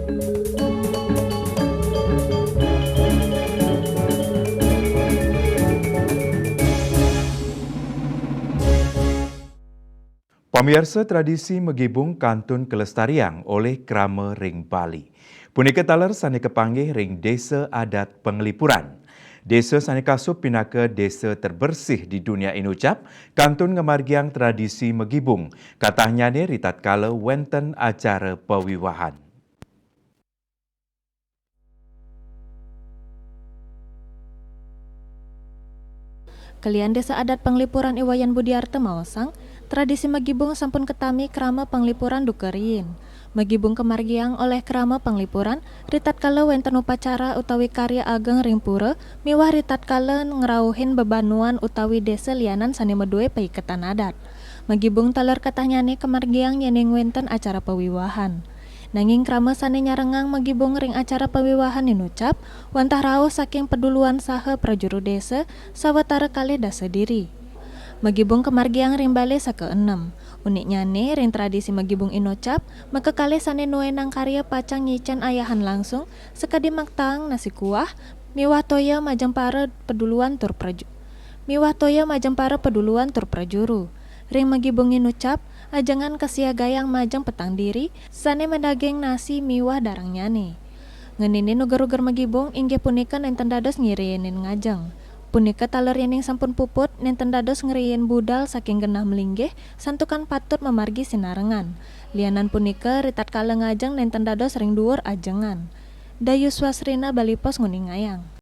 Pemirsa tradisi megibung kantun kelestarian oleh Krama Ring Bali. Punika taler sani kepanggih ring desa adat Penglipuran. Desa sani kasup pinaka desa terbersih di dunia inucap, kantun ngemargiang tradisi megibung. Katanya ni ritat kala wenten acara pewiwahan. Kalian desa adat Penglipuran Iwayan Budiarte Mawasang, tradisi megibung sampun ketami krama Penglipuran dukerin. Megibung kemargiang oleh krama Penglipuran, ritat kala wenten upacara utawi karya ageng ring pura, miwah ritat kala ngerauhin bebanuan utawi desa lianan sani medue paiketan adat. Megibung taler katanyane kemargiang nyening wenten acara pewiwahan. Nanging krama sane nyarengang megibung ring acara pewiwahan inucap, wantah rauh saking peduluan saha prajuru desa, sawetara kali dasa diri. Megibung kemargiang ring bale sake-6. Uniknya nih ring tradisi megibung inucap, maka kali sane nuenang karya pacang nyicen ayahan langsung, sekadi maktang nasi kuah, miwah toya majeng para peduluan tur prajuru. Ring megibung inucap, ajangan kesiagayang majeng petang diri, sane mendaging nasi miwah darang nyane. Ngenini nuger-uger megibung inggih punika nenten dados ngirienin ngajeng. Punika taler yening sampun puput nenten dados ngeriyin budal saking genah melinggih santukan patut memargi sinarengan. Lianan punika ritat kala ngajeng nenten dados ring dhuwur ajengan. Dayu swasrina Bali Pos nguning ngayang.